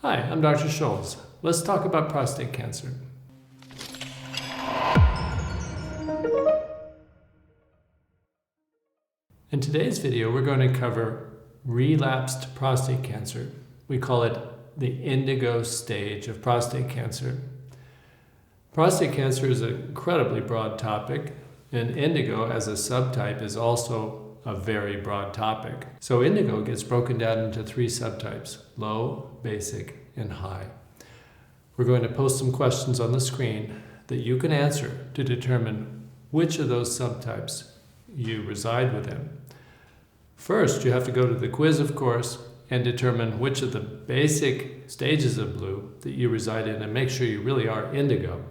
Hi, I'm Dr. Scholz. Let's talk about prostate cancer. In today's video, we're going to cover relapsed prostate cancer. We call it the Indigo stage of prostate cancer. Prostate cancer is an incredibly broad topic, and Indigo as a subtype is also a very broad topic. So Indigo gets broken down into three subtypes: low, basic, and high. We're going to post some questions on the screen that you can answer to determine which of those subtypes you reside within. First, you have to go to the quiz, of course, and determine which of the basic stages of blue that you reside in and make sure you really are indigo.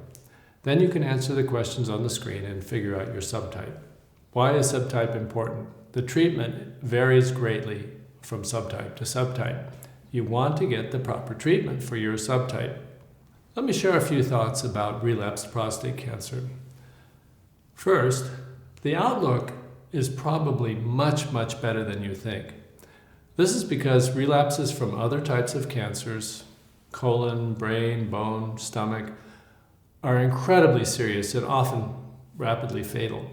Then you can answer the questions on the screen and figure out your subtype. Why is subtype important? The treatment varies greatly from subtype to subtype. You want to get the proper treatment for your subtype. Let me share a few thoughts about relapsed prostate cancer. First, the outlook is probably much better than you think. This is because relapses from other types of cancers, colon, brain, bone, stomach, are incredibly serious and often rapidly fatal.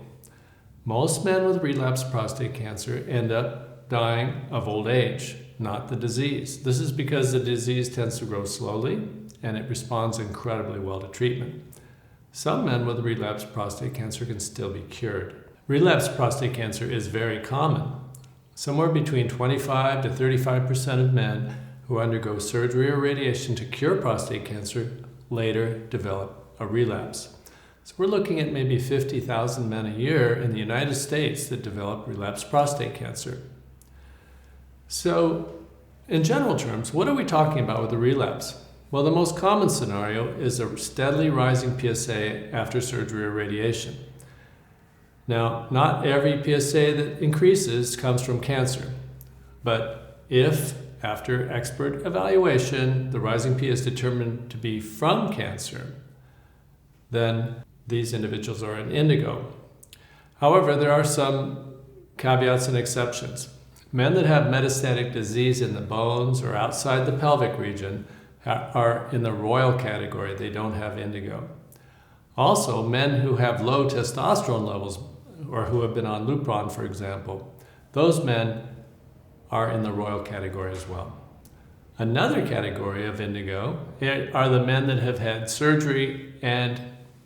Most men with relapsed prostate cancer end up dying of old age, not the disease. This is because the disease tends to grow slowly and it responds incredibly well to treatment. Some men with relapsed prostate cancer can still be cured. Relapsed prostate cancer is very common. Somewhere between 25 to 35% of men who undergo surgery or radiation to cure prostate cancer later develop a relapse. So we're looking at maybe 50,000 men a year in the United States that develop relapsed prostate cancer. So in general terms, what are we talking about with a relapse? Well, the most common scenario is a steadily rising PSA after surgery or radiation. Now, not every PSA that increases comes from cancer, but if, after expert evaluation, the rising PSA is determined to be from cancer, then these individuals are in indigo. However, there are some caveats and exceptions. Men that have metastatic disease in the bones or outside the pelvic region are in the royal category. They don't have indigo. Also, men who have low testosterone levels or who have been on Lupron, for example, those men are in the royal category as well. Another category of indigo are the men that have had surgery and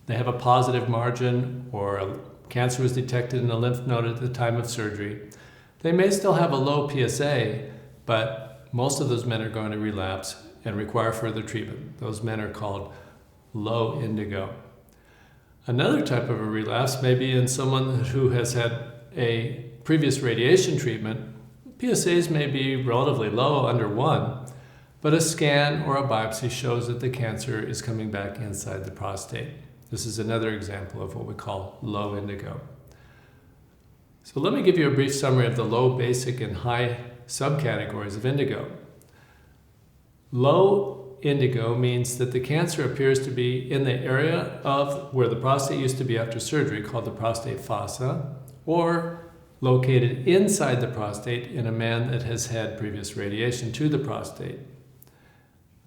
they have a positive margin or a cancer was detected in a lymph node at the time of surgery. They may still have a low PSA, but most of those men are going to relapse and require further treatment. Those men are called low indigo. Another type of a relapse may be in someone who has had a previous radiation treatment. PSAs may be relatively low, under 1, but a scan or a biopsy shows that the cancer is coming back inside the prostate. This is another example of what we call low indigo. So let me give you a brief summary of the low, basic, and high subcategories of indigo. Low indigo means that the cancer appears to be in the area of where the prostate used to be after surgery, called the prostate fossa, or located inside the prostate in a man that has had previous radiation to the prostate.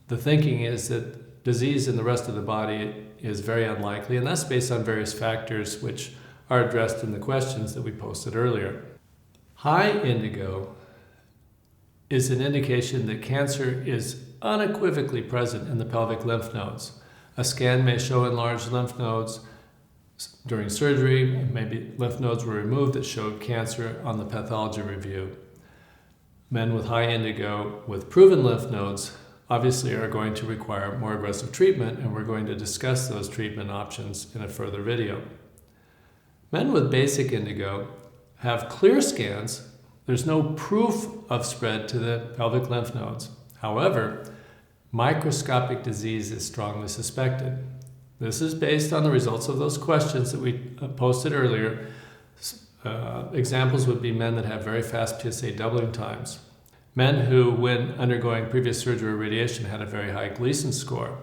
The thinking is that disease in the rest of the body is very unlikely, and that's based on various factors which are addressed in the questions that we posted earlier. High indigo is an indication that cancer is unequivocally present in the pelvic lymph nodes. A scan may show enlarged lymph nodes during surgery. Maybe lymph nodes were removed that showed cancer on the pathology review. Men with high indigo with proven lymph nodes obviously are going to require more aggressive treatment, and we're going to discuss those treatment options in a further video. Men with basic indigo have clear scans. There's no proof of spread to the pelvic lymph nodes. However, microscopic disease is strongly suspected. This is based on the results of those questions that we posted earlier. Examples would be men that have very fast PSA doubling times. Men who, when undergoing previous surgery or radiation, had a very high Gleason score.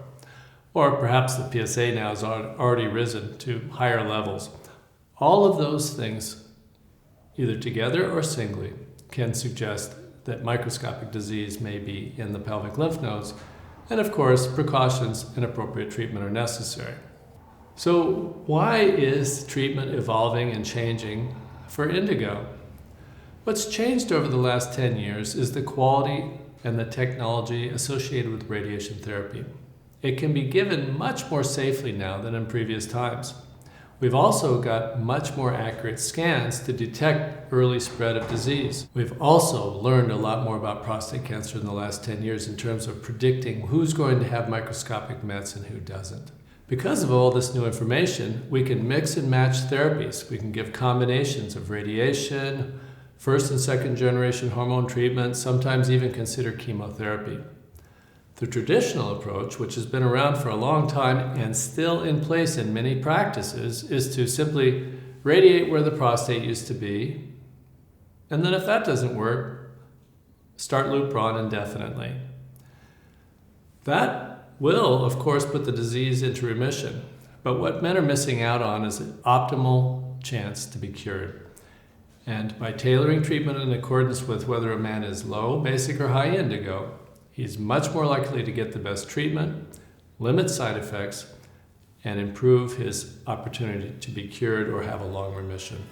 Or perhaps the PSA now has already risen to higher levels. All of those things, either together or singly, can suggest that microscopic disease may be in the pelvic lymph nodes, And of course, precautions and appropriate treatment are necessary. So why is treatment evolving and changing for indigo? What's changed over the last 10 years is the quality and the technology associated with radiation therapy. It can be given much more safely now than in previous times. We've also got much more accurate scans to detect early spread of disease. We've also learned a lot more about prostate cancer in the last 10 years in terms of predicting who's going to have microscopic mets and who doesn't. Because of all this new information, we can mix and match therapies. We can give combinations of radiation, first and second generation hormone treatment, sometimes even consider chemotherapy. The traditional approach, which has been around for a long time and still in place in many practices, is to simply radiate where the prostate used to be, and then if that doesn't work, start Lupron indefinitely. That will, of course, put the disease into remission, but what men are missing out on is an optimal chance to be cured. And by tailoring treatment in accordance with whether a man is low, basic, or high indigo, he's much more likely to get the best treatment, limit side effects, and improve his opportunity to be cured or have a long remission.